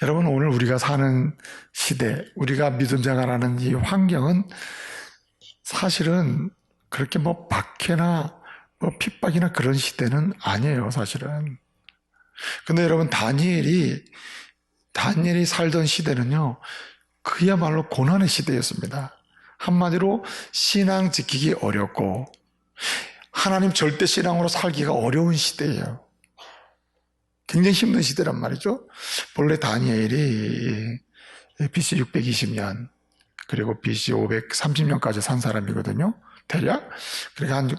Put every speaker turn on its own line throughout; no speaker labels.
여러분, 오늘 우리가 사는 시대, 우리가 믿음 생활하는 이 환경은 사실은 그렇게 뭐 박해나 뭐 핍박이나 그런 시대는 아니에요, 사실은. 근데 여러분, 다니엘이 살던 시대는요, 그야말로 고난의 시대였습니다. 한마디로 신앙 지키기 어렵고 하나님 절대 신앙으로 살기가 어려운 시대예요. 굉장히 힘든 시대란 말이죠. 본래 다니엘이 BC 620년 그리고 BC 530년까지 산 사람이거든요. 대략. 그러니까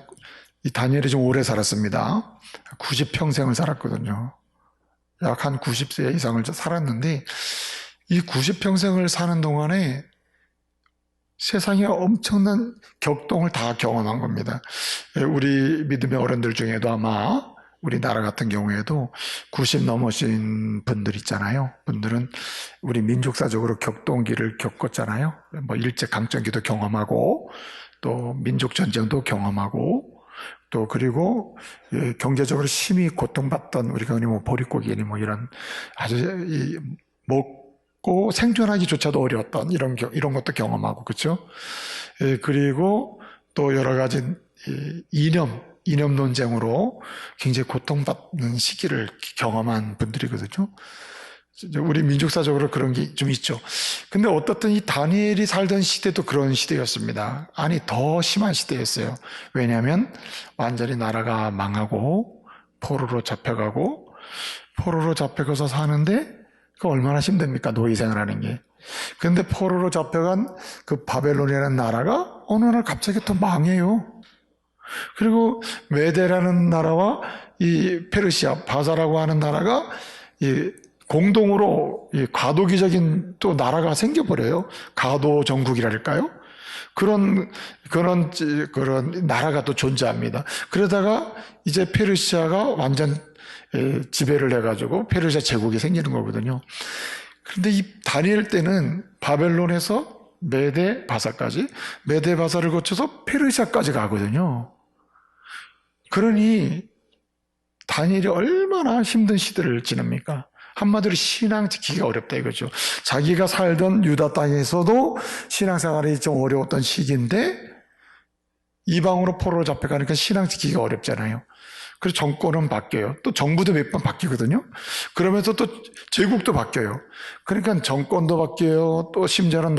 이 다니엘이 좀 오래 살았습니다. 90평생을 살았거든요. 약 한 90세 이상을 살았는데 이 90평생을 사는 동안에 세상에 엄청난 격동을 다 경험한 겁니다. 우리 믿음의 어른들 중에도 아마 우리나라 같은 경우에도 90 넘으신 분들 있잖아요. 분들은 우리 민족사적으로 격동기를 겪었잖아요. 뭐 일제강점기도 경험하고 또 민족전쟁도 경험하고 또 그리고 경제적으로 심히 고통받던 우리가 뭐 보릿고기니 뭐 이런 아주 먹고 생존하기조차도 어려웠던 이런 것도 경험하고 그렇죠. 그리고 또 여러 가지 이념 논쟁으로 굉장히 고통받는 시기를 경험한 분들이거든요. 우리 민족사적으로 그런 게 좀 있죠. 근데 어떻든 이 다니엘이 살던 시대도 그런 시대였습니다. 아니, 더 심한 시대였어요. 왜냐하면 완전히 나라가 망하고 포로로 잡혀가고 포로로 잡혀가서 사는데 그 얼마나 힘듭니까? 노예 생활하는 게. 근데 포로로 잡혀간 그 바벨론이라는 나라가 어느 날 갑자기 또 망해요. 그리고 메데라는 나라와 이 페르시아, 바사라고 하는 나라가 이 공동으로 이 과도기적인 또 나라가 생겨버려요. 가도 정국이랄까요? 그런 나라가 또 존재합니다. 그러다가 이제 페르시아가 완전 지배를 해가지고 페르시아 제국이 생기는 거거든요. 그런데 이 다니엘 때는 바벨론에서 메데 바사까지, 메데 바사를 거쳐서 페르시아까지 가거든요. 그러니 다니엘이 얼마나 힘든 시대를 지냅니까? 한마디로 신앙 지키기가 어렵다 이거죠. 자기가 살던 유다 땅에서도 신앙생활이 좀 어려웠던 시기인데 이방으로 포로로 잡혀가니까 신앙 지키기가 어렵잖아요. 그래서 정권은 바뀌어요. 또 정부도 몇 번 바뀌거든요. 그러면서 또 제국도 바뀌어요. 그러니까 정권도 바뀌어요. 또 심지어는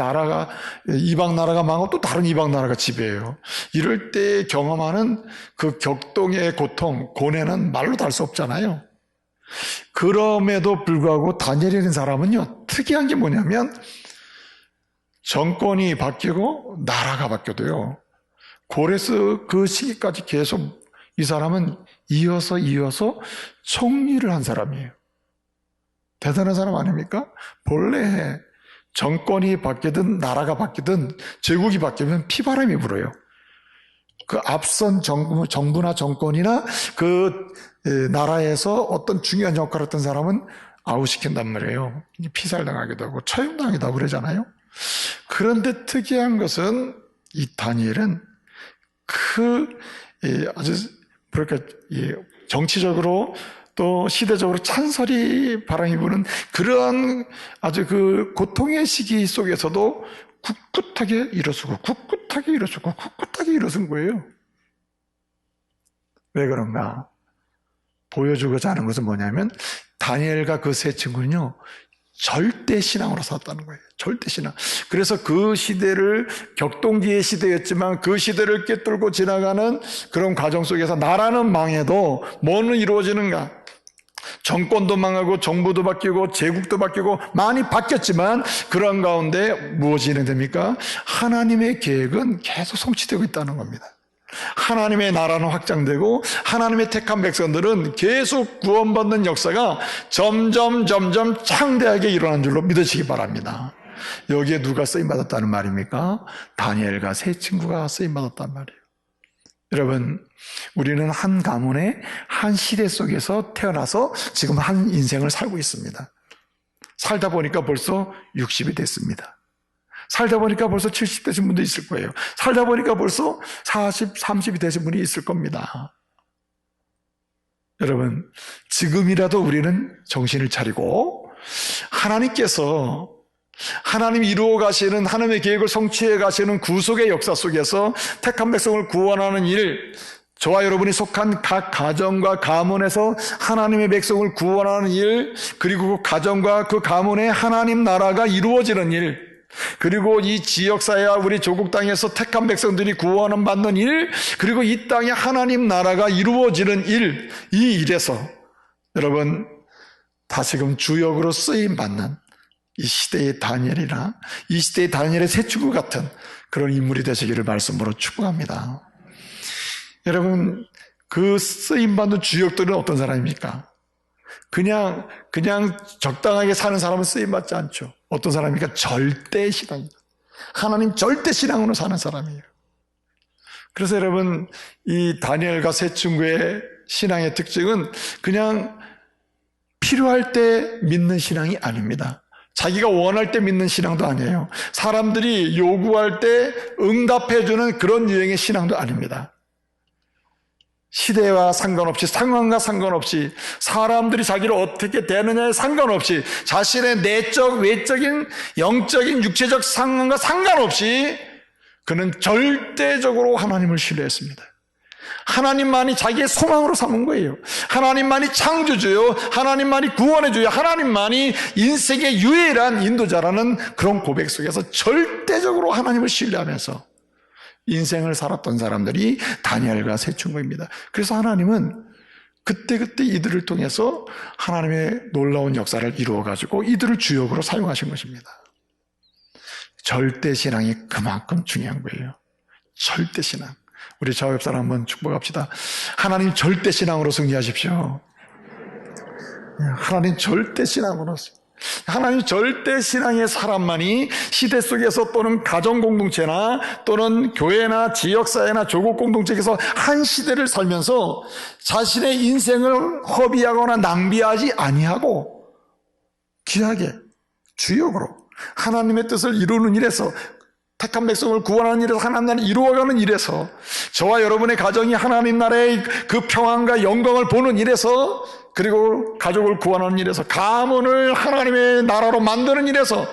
이방 나라가 망하고 또 다른 이방 나라가 지배해요. 이럴 때 경험하는 그 격동의 고통, 고뇌는 말로 다 할 수 없잖아요. 그럼에도 불구하고 다니엘이라는 사람은요, 특이한 게 뭐냐면 정권이 바뀌고 나라가 바뀌어도요, 고레스 그 시기까지 계속 이 사람은 이어서 총리를 한 사람이에요. 대단한 사람 아닙니까? 본래 정권이 바뀌든 나라가 바뀌든 제국이 바뀌면 피바람이 불어요. 그 앞선 정부나 정권이나 그 나라에서 어떤 중요한 역할을 했던 사람은 아웃시킨단 말이에요. 피살당하기도 하고 처형당하기도 하고 그러잖아요. 그런데 특이한 것은 이 다니엘은 아주 그러니까 정치적으로 또 시대적으로 찬설이 바람이 부는 그러한 아주 그 고통의 시기 속에서도 굳굳하게 일어서고 굳굳하게 일어선 거예요. 왜 그런가? 보여주고자 하는 것은 뭐냐면 다니엘과 그 세 친구는요, 절대 신앙으로 살았다는 거예요. 절대 신앙. 그래서 그 시대를 격동기의 시대였지만 그 시대를 꿰뚫고 지나가는 그런 과정 속에서 나라는 망해도 뭐는 이루어지는가? 정권도 망하고 정부도 바뀌고 제국도 바뀌고 많이 바뀌었지만 그런 가운데 무엇이 진행됩니까? 하나님의 계획은 계속 성취되고 있다는 겁니다. 하나님의 나라는 확장되고 하나님의 택한 백성들은 계속 구원받는 역사가 점점 창대하게 일어난 줄로 믿으시기 바랍니다. 여기에 누가 쓰임받았다는 말입니까? 다니엘과 세 친구가 쓰임받았단 말이에요. 여러분, 우리는 한 가문의 한 시대 속에서 태어나서 지금 한 인생을 살고 있습니다. 살다 보니까 벌써 60이 됐습니다. 살다 보니까 벌써 70 되신 분도 있을 거예요. 살다 보니까 벌써 40, 30이 되신 분이 있을 겁니다. 여러분, 지금이라도 우리는 정신을 차리고 하나님께서 하나님이 이루어 가시는 하나님의 계획을 성취해 가시는 구속의 역사 속에서 택한 백성을 구원하는 일, 저와 여러분이 속한 각 가정과 가문에서 하나님의 백성을 구원하는 일, 그리고 그 가정과 그 가문의 하나님 나라가 이루어지는 일, 그리고 이 지역사회와 우리 조국 땅에서 택한 백성들이 구원을 받는 일, 그리고 이 땅에 하나님 나라가 이루어지는 일, 이 일에서 여러분 다시금 주역으로 쓰임받는 이 시대의 다니엘이나 이 시대의 다니엘의 새 친구 같은 그런 인물이 되시기를 말씀으로 축복합니다. 여러분, 그 쓰임받는 주역들은 어떤 사람입니까? 그냥 적당하게 사는 사람은 쓰임받지 않죠. 어떤 사람입니까? 절대신앙입니다. 하나님 절대신앙으로 사는 사람이에요. 그래서 여러분, 이 다니엘과 새 친구의 신앙의 특징은 그냥 필요할 때 믿는 신앙이 아닙니다. 자기가 원할 때 믿는 신앙도 아니에요. 사람들이 요구할 때 응답해주는 그런 유형의 신앙도 아닙니다. 시대와 상관없이, 상황과 상관없이, 사람들이 자기를 어떻게 대느냐에 상관없이, 자신의 내적, 외적인, 영적인, 육체적 상황과 상관없이 그는 절대적으로 하나님을 신뢰했습니다. 하나님만이 자기의 소망으로 삼은 거예요. 하나님만이 창조주요, 하나님만이 구원해주요, 하나님만이 인생의 유일한 인도자라는 그런 고백 속에서 절대적으로 하나님을 신뢰하면서 인생을 살았던 사람들이 다니엘과 새 친구입니다. 그래서 하나님은 그때그때 이들을 통해서 하나님의 놀라운 역사를 이루어가지고 이들을 주역으로 사용하신 것입니다. 절대신앙이 그만큼 중요한 거예요. 절대신앙. 우리 좌우 옆 사람 한번 축복합시다. 하나님 절대신앙으로 승리하십시오. 하나님 절대신앙으로. 하나님 절대신앙의 사람만이 시대 속에서 또는 가정공동체나 또는 교회나 지역사회나 조국공동체에서 한 시대를 살면서 자신의 인생을 허비하거나 낭비하지 아니하고 귀하게 주역으로 하나님의 뜻을 이루는 일에서, 택한 백성을 구원하는 일에서, 하나님 나라를 이루어가는 일에서, 저와 여러분의 가정이 하나님 나라의 그 평안과 영광을 보는 일에서, 그리고 가족을 구원하는 일에서, 가문을 하나님의 나라로 만드는 일에서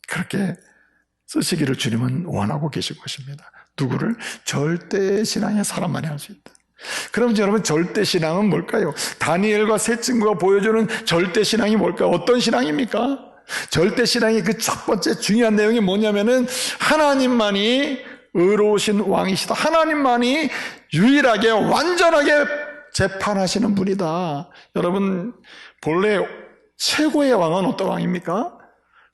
그렇게 쓰시기를 주님은 원하고 계신 것입니다. 누구를? 절대신앙의 사람만이 할 수 있다. 그럼 여러분, 절대신앙은 뭘까요? 다니엘과 새 친구가 보여주는 절대신앙이 뭘까요? 어떤 신앙입니까? 절대신앙의 그 첫 번째 중요한 내용이 뭐냐면은 하나님만이 의로우신 왕이시다. 하나님만이 유일하게 완전하게 재판하시는 분이다. 여러분, 본래 최고의 왕은 어떤 왕입니까?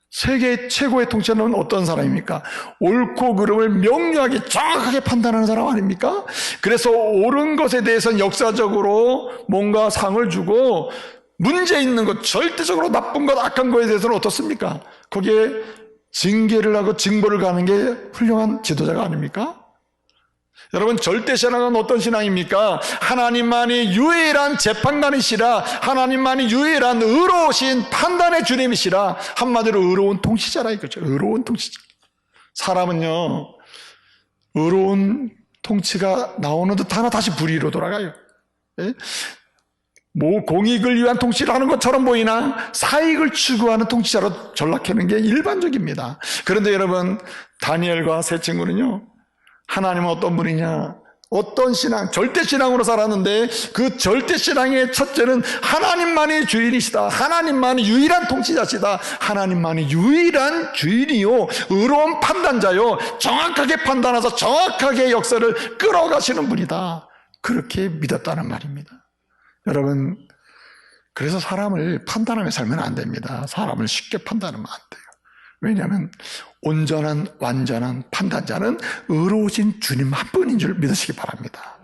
세계 최고의 통치자는 어떤 사람입니까? 옳고 그름을 명료하게 정확하게 판단하는 사람 아닙니까? 그래서 옳은 것에 대해서는 역사적으로 뭔가 상을 주고, 문제 있는 것, 절대적으로 나쁜 것, 악한 것에 대해서는 어떻습니까? 거기에 징계를 하고 징벌을 가는 게 훌륭한 지도자가 아닙니까? 여러분, 절대신앙은 어떤 신앙입니까? 하나님만이 유일한 재판관이시라, 하나님만이 유일한 의로우신 판단의 주님이시라, 한마디로 의로운 통치자라 이거죠. 의로운 통치자. 사람은요, 의로운 통치가 나오는 듯 하나 다시 불의로 돌아가요. 예? 공익을 위한 통치를 하는 것처럼 보이나 사익을 추구하는 통치자로 전락하는 게 일반적입니다. 그런데 여러분, 다니엘과 새 친구는요, 하나님은 어떤 분이냐? 어떤 신앙? 절대신앙으로 살았는데 그 절대신앙의 첫째는 하나님만이 주인이시다. 하나님만이 유일한 통치자시다. 하나님만이 유일한 주인이요, 의로운 판단자요, 정확하게 판단해서 정확하게 역사를 끌어가시는 분이다. 그렇게 믿었다는 말입니다. 여러분, 그래서 사람을 판단하며 살면 안 됩니다. 사람을 쉽게 판단하면 안 돼요. 왜냐하면 온전한 완전한 판단자는 의로우신 주님 한 분인 줄 믿으시기 바랍니다.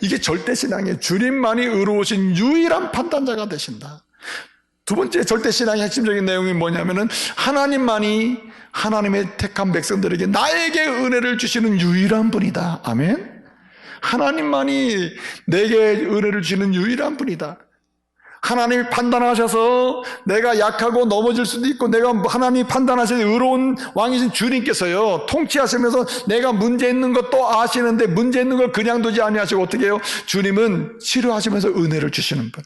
이게 절대신앙이에요. 주님만이 의로우신 유일한 판단자가 되신다. 두 번째 절대신앙의 핵심적인 내용이 뭐냐면은 하나님만이 하나님의 택한 백성들에게 나에게 은혜를 주시는 유일한 분이다. 아멘. 하나님만이 내게 은혜를 주시는 유일한 분이다. 하나님이 판단하셔서 내가 약하고 넘어질 수도 있고, 내가 하나님이 판단하셔서 의로운 왕이신 주님께서요, 통치하시면서 내가 문제 있는 것도 아시는데 문제 있는 걸 그냥 두지 아니하시고 어떻게 해요? 주님은 치료하시면서 은혜를 주시는 분.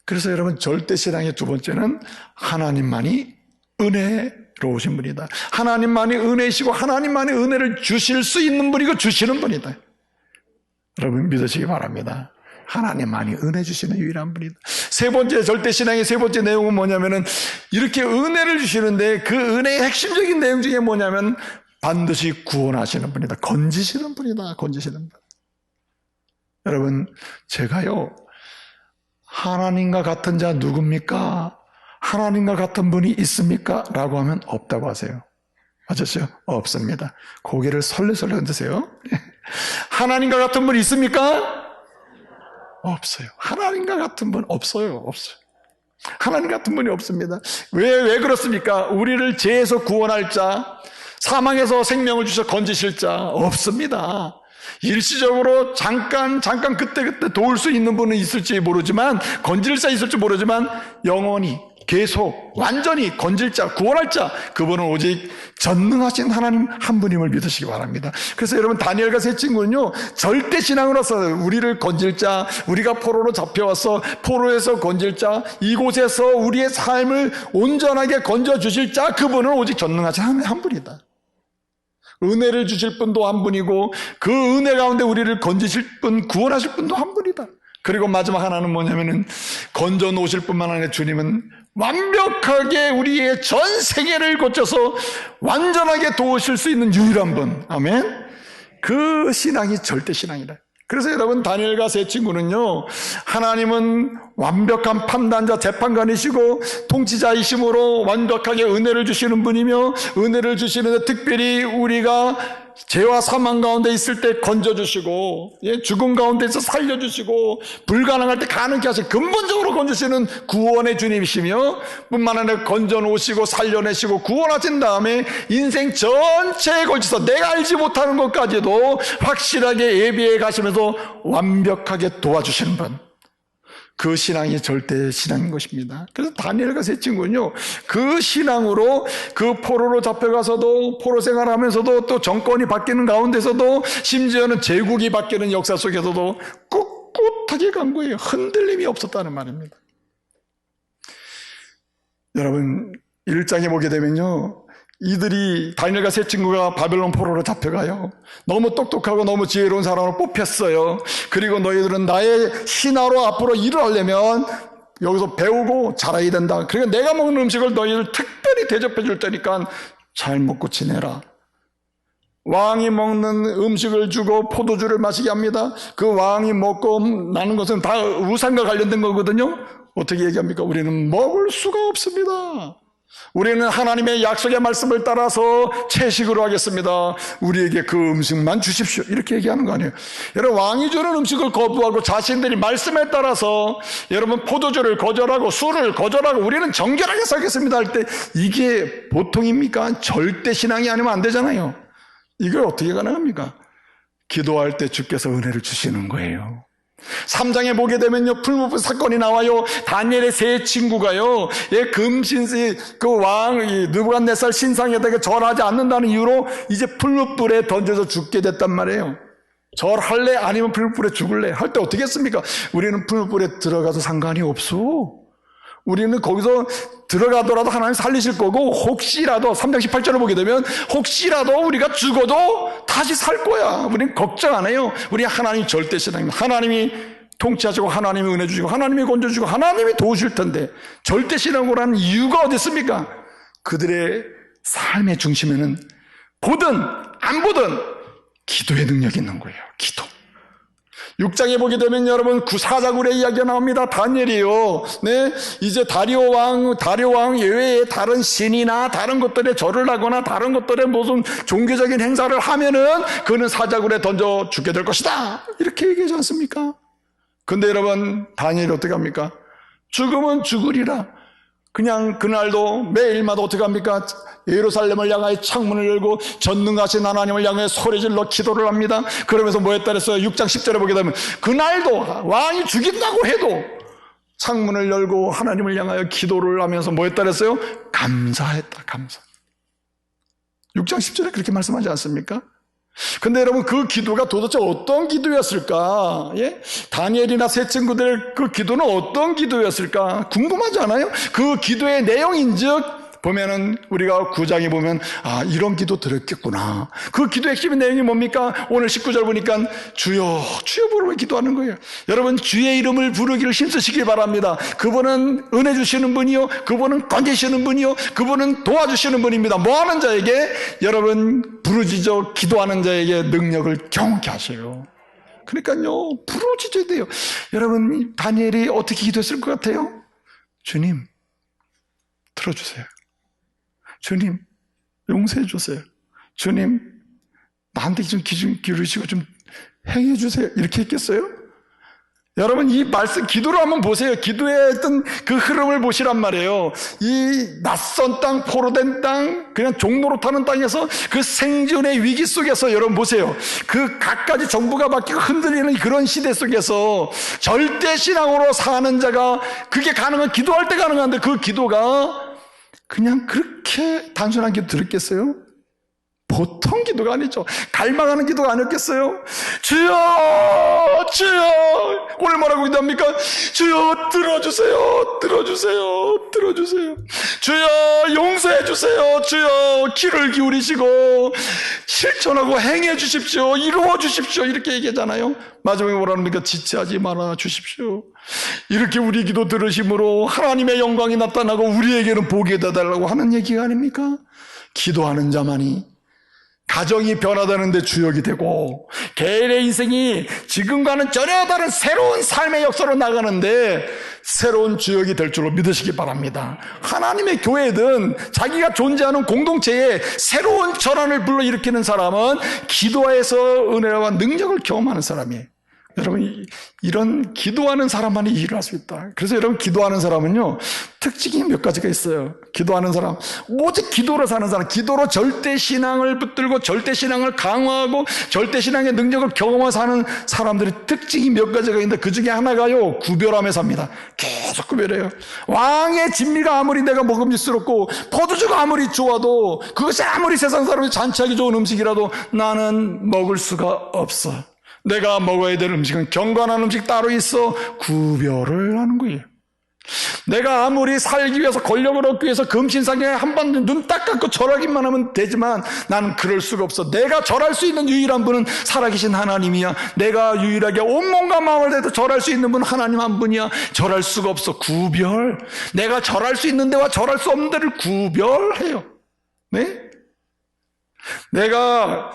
그래서 여러분, 절대신앙의 두 번째는 하나님만이 은혜로우신 분이다. 하나님만이 은혜이시고 하나님만이 은혜를 주실 수 있는 분이고 주시는 분이다. 여러분 믿으시기 바랍니다. 하나님만이 은혜 주시는 유일한 분이다. 세 번째, 절대신앙의 세 번째 내용은 뭐냐면은, 이렇게 은혜를 주시는데 그 은혜의 핵심적인 내용 중에 뭐냐면 반드시 구원하시는 분이다. 건지시는 분이다. 건지시는 분. 여러분, 제가요, 하나님과 같은 자 누굽니까? 하나님과 같은 분이 있습니까? 라고 하면 없다고 하세요. 맞았죠? 없습니다. 고개를 설레설레 흔드세요. 하나님과 같은 분 있습니까? 없어요. 하나님과 같은 분 없어요. 없어요. 하나님 같은 분이 없습니다. 왜 그렇습니까? 우리를 죄에서 구원할 자, 사망에서 생명을 주셔 건지실 자 없습니다. 일시적으로 잠깐 그때 도울 수 있는 분은 있을지 모르지만, 건질 자 있을지 모르지만, 영원히 계속 완전히 건질 자, 구원할 자, 그분은 오직 전능하신 하나님 한 분임을 믿으시기 바랍니다. 그래서 여러분, 다니엘과 세 친구는요, 절대 신앙으로서 우리를 건질 자, 우리가 포로로 잡혀와서 포로에서 건질 자, 이곳에서 우리의 삶을 온전하게 건져 주실 자, 그분은 오직 전능하신 한 분이다. 은혜를 주실 분도 한 분이고, 그 은혜 가운데 우리를 건지실 분, 구원하실 분도 한 분이다. 그리고 마지막 하나는 뭐냐면은, 건져 놓으실 뿐만 아니라 주님은 완벽하게 우리의 전 세계를 고쳐서 완전하게 도우실 수 있는 유일한 분. 아멘. 그 신앙이 절대 신앙이다. 그래서 여러분, 다니엘과 세 친구는요, 하나님은 완벽한 판단자, 재판관이시고 통치자이심으로 완벽하게 은혜를 주시는 분이며, 은혜를 주시는데 특별히 우리가 죄와 사망 가운데 있을 때 건져주시고, 죽음 가운데서 살려주시고, 불가능할 때 가능케 하시고, 근본적으로 건져주시는 구원의 주님이시며, 뿐만 아니라 건져놓으시고 살려내시고 구원하신 다음에 인생 전체에 걸쳐서 내가 알지 못하는 것까지도 확실하게 예비해 가시면서 완벽하게 도와주시는 분, 그 신앙이 절대 신앙인 것입니다. 그래서 다니엘과 세 친구는요, 그 신앙으로 그 포로로 잡혀가서도, 포로 생활하면서도, 또 정권이 바뀌는 가운데서도, 심지어는 제국이 바뀌는 역사 속에서도 꿋꿋하게 간 거예요. 흔들림이 없었다는 말입니다. 여러분, 1장에 보게 되면요, 이들이, 다니엘과 세 친구가 바벨론 포로로 잡혀가요. 너무 똑똑하고 너무 지혜로운 사람으로 뽑혔어요. 그리고 너희들은 나의 신하로 앞으로 일을 하려면 여기서 배우고 자라야 된다. 그러니까 내가 먹는 음식을 너희들 특별히 대접해 줄 테니까 잘 먹고 지내라. 왕이 먹는 음식을 주고 포도주를 마시게 합니다. 그 왕이 먹고 나는 것은 다 우상과 관련된 거거든요. 어떻게 얘기합니까? 우리는 먹을 수가 없습니다. 우리는 하나님의 약속의 말씀을 따라서 채식으로 하겠습니다. 우리에게 그 음식만 주십시오. 이렇게 얘기하는 거 아니에요. 여러분, 왕이 주는 음식을 거부하고 자신들이 말씀에 따라서 여러분 포도주를 거절하고 술을 거절하고 우리는 정결하게 살겠습니다 할 때, 이게 보통입니까? 절대 신앙이 아니면 안 되잖아요. 이걸 어떻게 가능합니까? 기도할 때 주께서 은혜를 주시는 거예요. 3장에 보게 되면요, 풀무불 사건이 나와요. 다니엘의 세 친구가요, 금신시 그 왕 느부갓네살 신상에다가 절하지 않는다는 이유로 이제 풀무불에 던져서 죽게 됐단 말이에요. 절할래? 아니면 풀무불에 죽을래? 할 때 어떻게 했습니까? 우리는 풀무불에 들어가도 상관이 없어. 우리는 거기서 들어가더라도 하나님 살리실 거고, 혹시라도 3장 18절을 보게 되면 혹시라도 우리가 죽어도 다시 살 거야. 우리는 걱정 안 해요. 우리 하나님 절대 신앙입니다. 하나님이 통치하시고 하나님이 은혜 주시고 하나님이 건져주시고 하나님이 도우실 텐데, 절대 신앙으로 하는 이유가 어디 있습니까? 그들의 삶의 중심에는 보든 안 보든 기도의 능력이 있는 거예요. 기도. 6장에 보게 되면 여러분 사자굴의 이야기가 나옵니다. 다니엘이요. 네, 이제 다리오 왕 예외에 다른 신이나 다른 것들에 절을 하거나 다른 것들에 무슨 종교적인 행사를 하면은 그는 사자굴에 던져 죽게 될 것이다. 이렇게 얘기하지 않습니까? 근데 여러분, 다니엘이 어떻게 합니까? 죽으면 죽으리라. 그냥 그날도 매일마다 어떻게 합니까? 예루살렘을 향하여 창문을 열고 전능하신 하나님을 향해 소리질러 기도를 합니다. 그러면서 뭐 했다 그랬어요? 6장 10절에 보게 되면 그날도 왕이 죽인다고 해도 창문을 열고 하나님을 향하여 기도를 하면서 뭐 했다 그랬어요? 감사했다. 감사. 6장 10절에 그렇게 말씀하지 않습니까? 근데 여러분, 그 기도가 도대체 어떤 기도였을까? 예? 다니엘이나 세 친구들 그 기도는 어떤 기도였을까? 궁금하지 않아요? 그 기도의 내용인즉 보면은 우리가 9장에 보면 이런 기도 드렸겠구나. 그 기도의 핵심의 내용이 뭡니까? 오늘 19절 보니까 주여 주여 부르며 기도하는 거예요. 여러분, 주의 이름을 부르기를 힘쓰시길 바랍니다. 그분은 은혜 주시는 분이요, 그분은 건지시는 분이요, 그분은 도와주시는 분입니다. 뭐하는 자에게? 여러분, 부르짖어 기도하는 자에게 능력을 경험케 하셔요. 그러니까요, 부르짖어야 돼요. 여러분, 다니엘이 어떻게 기도했을 것 같아요? 주님, 들어주세요. 주님, 용서해 주세요. 주님, 나한테 좀 기르시고 좀 행해 주세요. 이렇게 했겠어요? 여러분, 이 말씀, 기도를 한번 보세요. 기도의 어떤 그 흐름을 보시란 말이에요. 이 낯선 땅, 포로된 땅, 그냥 종로로 타는 땅에서 그 생존의 위기 속에서 여러분 보세요. 그 갖가지 정부가 바뀌고 흔들리는 그런 시대 속에서 절대신앙으로 사는 자가, 그게 가능한, 기도할 때 가능한데 그 기도가 그냥 그렇게 단순한 기도 들었겠어요? 보통 기도가 아니죠. 갈망하는 기도가 아니었겠어요? 주여, 주여. 오늘 뭐라고 기도합니까? 주여, 들어주세요. 들어주세요. 들어주세요. 주여, 용서해 주세요. 주여, 귀를 기울이시고 실천하고 행해 주십시오. 이루어 주십시오. 이렇게 얘기하잖아요. 마지막에 뭐라 합니까? 지체하지 말아 주십시오. 이렇게 우리 기도 들으심으로 하나님의 영광이 나타나고 우리에게는 복이 되달라고 하는 얘기가 아닙니까? 기도하는 자만이 가정이 변화되는데 주역이 되고, 개인의 인생이 지금과는 전혀 다른 새로운 삶의 역사로 나가는데 새로운 주역이 될 줄로 믿으시기 바랍니다. 하나님의 교회든 자기가 존재하는 공동체에 새로운 전환을 불러일으키는 사람은 기도에서 은혜와 능력을 경험하는 사람이에요. 여러분, 이런 기도하는 사람만이 일을 할 수 있다. 그래서 여러분, 기도하는 사람은요, 특징이 몇 가지가 있어요. 기도하는 사람, 오직 기도로 사는 사람, 기도로 절대신앙을 붙들고 절대신앙을 강화하고 절대신앙의 능력을 경험하며 사는 사람들의 특징이 몇 가지가 있는데 그 중에 하나가요, 구별하며 삽니다. 계속 구별해요. 왕의 진미가 아무리 내가 먹음직스럽고 포도주가 아무리 좋아도, 그것이 아무리 세상 사람이 잔치하기 좋은 음식이라도 나는 먹을 수가 없어. 내가 먹어야 될 음식은 경건한 음식 따로 있어. 구별을 하는 거예요. 내가 아무리 살기 위해서, 권력을 얻기 위해서 금신상에 한 번 눈 딱 감고 절하기만 하면 되지만 나는 그럴 수가 없어. 내가 절할 수 있는 유일한 분은 살아계신 하나님이야. 내가 유일하게 온몸과 마음을 다해서 절할 수 있는 분은 하나님 한 분이야. 절할 수가 없어. 구별. 내가 절할 수 있는 데와 절할 수 없는 데를 구별해요. 네? 내가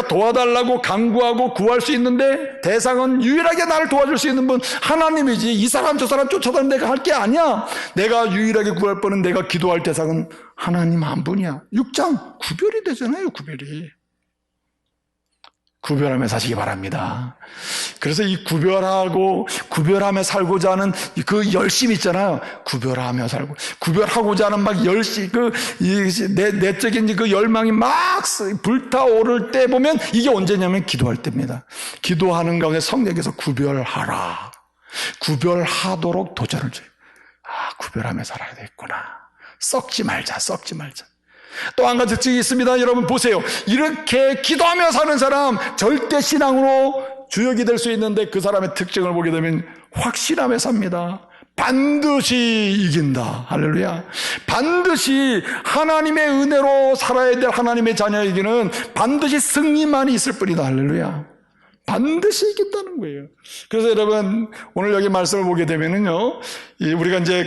도와달라고 간구하고 구할 수 있는데 대상은 유일하게 나를 도와줄 수 있는 분 하나님이지, 이 사람 저 사람 쫓아다니는 내가 할 게 아니야. 내가 유일하게 구할 분은, 내가 기도할 대상은 하나님 한 분이야. 6장 구별이 되잖아요. 구별하며 사시기 바랍니다. 그래서 이 구별하며 살고자 하는 그 열심 있잖아요. 구별하며 살고, 구별하고자 하는 막 열심, 내적인 그 열망이 막 불타오를 때 보면 이게 언제냐면 기도할 때입니다. 기도하는 가운데 성령께서 구별하라. 구별하도록 도전을 줘요. 구별하며 살아야 되겠구나. 썩지 말자. 또 한 가지 특징이 있습니다. 여러분 보세요. 이렇게 기도하며 사는 사람, 절대 신앙으로 주역이 될 수 있는데 그 사람의 특징을 보게 되면 확신하며 삽니다. 반드시 이긴다. 할렐루야. 반드시 하나님의 은혜로 살아야 될 하나님의 자녀에게는 반드시 승리만이 있을 뿐이다. 할렐루야. 반드시 이긴다는 거예요. 그래서 여러분, 오늘 여기 말씀을 보게 되면은요, 우리가 이제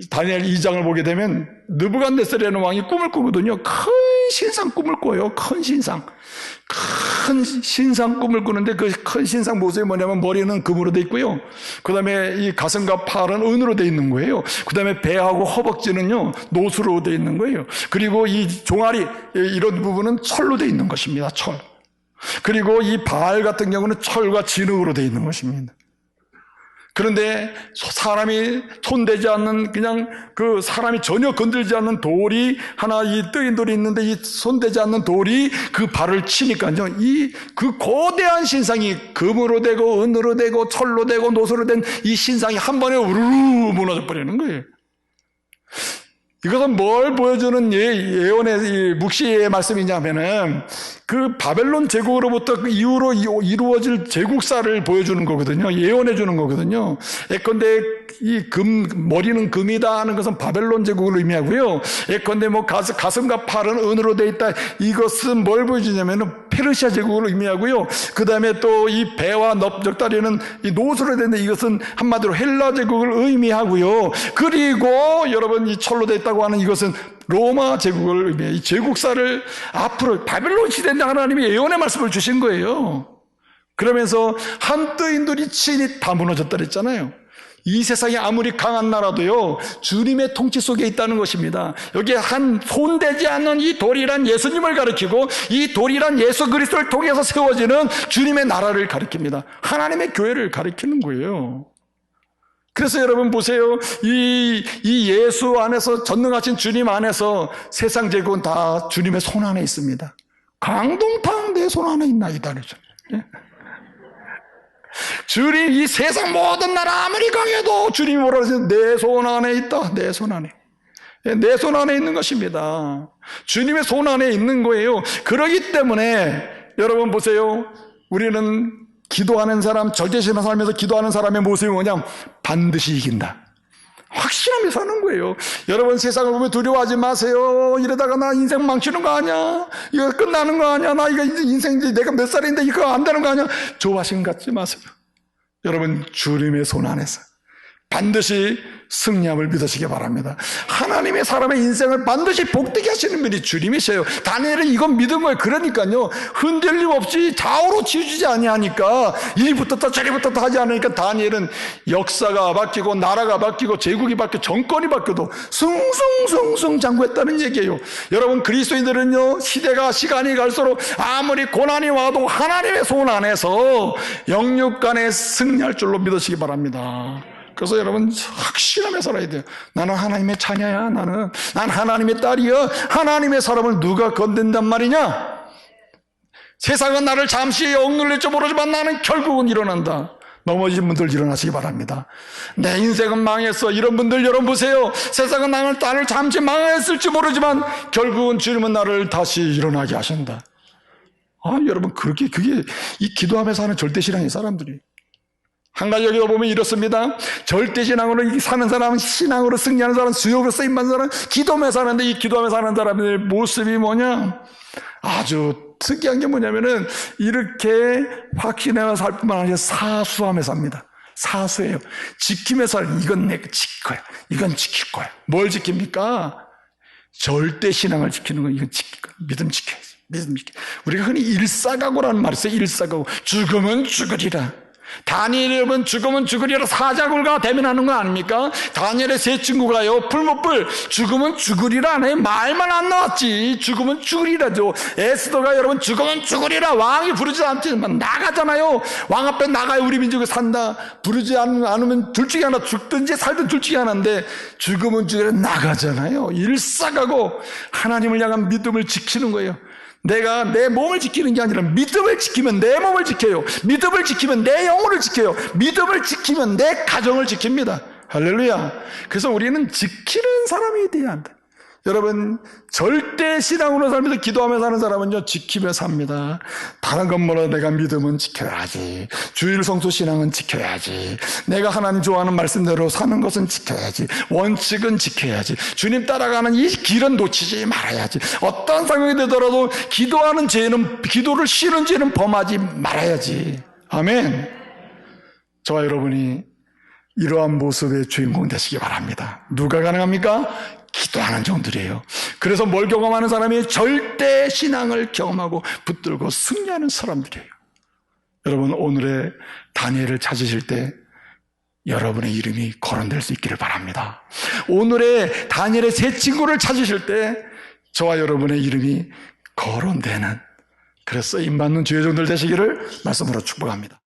다니엘 2장을 보게 되면 느부갓네살이라는 왕이 꿈을 꾸거든요. 큰 신상 꿈을 꿔요. 큰 신상 꿈을 꾸는데 그 큰 신상 모습이 뭐냐면 머리는 금으로 돼 있고요. 그 다음에 이 가슴과 팔은 은으로 돼 있는 거예요. 그 다음에 배하고 허벅지는요, 노수로 돼 있는 거예요. 그리고 이 종아리, 이런 부분은 철로 돼 있는 것입니다. 철. 그리고 이 발 같은 경우는 철과 진흙으로 되어 있는 것입니다. 그런데 사람이 손대지 않는, 그냥 그 사람이 전혀 건들지 않는 돌이 하나, 이 뜨인 돌이 있는데 이 손대지 않는 돌이 그 발을 치니까요, 그 거대한 신상이 금으로 되고 은으로 되고 철로 되고 노소로 된 이 신상이 한 번에 우르르 무너져 버리는 거예요.
이것은 뭘 보여주는 예언의 묵시의 말씀이냐면은 그 바벨론 제국으로부터 그 이후로 이루어질 제국사를 보여주는 거거든요. 예언해 주는 거거든요. 예컨대 머리는 금이다 하는 것은 바벨론 제국을 의미하고요. 예컨대 가슴과 팔은 은으로 돼 있다. 이것은 뭘 보여주냐면은 페르시아 제국을 의미하고요. 그 다음에 또 이 배와 넉다리는 이 노수로 되는데 이것은 한마디로 헬라 제국을 의미하고요. 그리고 여러분 이 철로 돼 있다고 하는 이것은 로마 제국을 의미해요. 이 제국사를 앞으로 바벨론 시대인데 하나님이 예언의 말씀을 주신 거예요. 그러면서 한뜨인들이 친히 다 무너졌다 그랬잖아요. 이 세상이 아무리 강한 나라도요, 주님의 통치 속에 있다는 것입니다. 여기에 한 손대지 않는 이 돌이란 예수님을 가리키고 이 돌이란 예수 그리스도를 통해서 세워지는 주님의 나라를 가리킵니다. 하나님의 교회를 가리키는 거예요. 그래서 여러분 보세요. 이 예수 안에서 전능하신 주님 안에서 세상 제국은 다 주님의 손 안에 있습니다. 강동팡 내 손 안에 있나이다 그러죠. 주님 이 세상 모든 나라 아무리 강해도 주님이 뭐라 그러세요? 내 손 안에 있다. 내 손 안에. 내 손 안에 있는 것입니다. 주님의 손 안에 있는 거예요. 그러기 때문에 여러분 보세요. 우리는 기도하는 사람, 절제신앙 살면서 기도하는 사람의 모습이 뭐냐? 반드시 이긴다. 확실하게 사는 거예요. 여러분 세상을 보면 두려워하지 마세요. 이러다가 나 인생 망치는 거 아니야? 이거 끝나는 거 아니야? 나 이거 인생 내가 몇 살인데 이거 안 되는 거 아니야? 조바심 갖지 마세요. 여러분 주님의 손 안에서 반드시 승리함을 믿으시기 바랍니다. 하나님의 사람의 인생을 반드시 복되게 하시는 분이 주님이세요. 다니엘은 이건 믿은 거예요. 그러니까요, 흔들림 없이 좌우로 치우치지 아니하니까, 이리부터 저리부터 하지 않으니까 다니엘은 역사가 바뀌고 나라가 바뀌고 제국이 바뀌고 정권이 바뀌어도 숭숭숭숭 장구했다는 얘기예요. 여러분 그리스도인들은요, 시간이 갈수록 아무리 고난이 와도 하나님의 손 안에서 영육간에 승리할 줄로 믿으시기 바랍니다. 그래서 여러분 확실하게 살아야 돼요. 나는 하나님의 자녀야. 난 하나님의 딸이야. 하나님의 사람을 누가 건든단 말이냐? 세상은 나를 잠시 억눌릴지 모르지만 나는 결국은 일어난다. 넘어진 분들 일어나시기 바랍니다. 내 인생은 망했어. 이런 분들 여러분 보세요. 세상은 나를 잠시 망했을지 모르지만 결국은 주님은 나를 다시 일어나게 하신다. 여러분 그게 이 기도하면서 하는 절대신앙의 사람들이. 한 가지 여기도 보면 이렇습니다. 절대신앙으로 사는 사람은, 신앙으로 승리하는 사람은, 수욕으로 쓰임받는 사람은 기도하면서 사는데, 이 기도하면서 사는 사람의 모습이 뭐냐? 아주 특이한 게 뭐냐면은 이렇게 확신하며 살 뿐만 아니라 사수하며 삽니다. 사수예요. 지키며 살. 이건 내가 지킬 거야. 이건 지킬 거야. 뭘 지킵니까? 절대신앙을 지키는 건 이건 지킬 거야. 믿음 지켜야지. 믿음 지켜. 우리가 흔히 일사각오라는 말이 있어요. 일사각오. 죽으면 죽으리라. 다니엘은 죽으면 죽으리라 사자굴과 대면하는 거 아닙니까? 다니엘의 세 친구가요, 풀무불 죽으면 죽으리라 안 해요. 말만 안 나왔지. 죽으면 죽으리라죠. 에스더가 여러분 죽으면 죽으리라 왕이 부르지 않지만 나가잖아요. 왕 앞에 나가야 우리 민족이 산다. 부르지 않으면 둘 중에 하나, 죽든지 살든 둘 중에 하나인데 죽으면 죽으리라 나가잖아요. 일사가고 하나님을 향한 믿음을 지키는 거예요. 내가 내 몸을 지키는 게 아니라 믿음을 지키면 내 몸을 지켜요. 믿음을 지키면 내 영혼을 지켜요. 믿음을 지키면 내 가정을 지킵니다. 할렐루야. 그래서 우리는 지키는 사람이 돼야 한다. 여러분 절대 신앙으로 살면서 기도하며 사는 사람은요, 지키며 삽니다. 다른 건 몰라도 내가 믿음은 지켜야지. 주일 성수 신앙은 지켜야지. 내가 하나님 좋아하는 말씀대로 사는 것은 지켜야지. 원칙은 지켜야지. 주님 따라가는 이 길은 놓치지 말아야지. 어떤 상황이 되더라도 기도하는 죄는, 기도를 쉬는 죄는 범하지 말아야지. 아멘. 저와 여러분이 이러한 모습의 주인공 되시기 바랍니다. 누가 가능합니까? 기도하는 종들이에요. 그래서 뭘 경험하는 사람이 절대 신앙을 경험하고 붙들고 승리하는 사람들이에요. 여러분 오늘의 다니엘을 찾으실 때 여러분의 이름이 거론될 수 있기를 바랍니다. 오늘의 다니엘의 세 친구를 찾으실 때 저와 여러분의 이름이 거론되는, 그래서 쓰임받는 주의 종들 되시기를 말씀으로 축복합니다.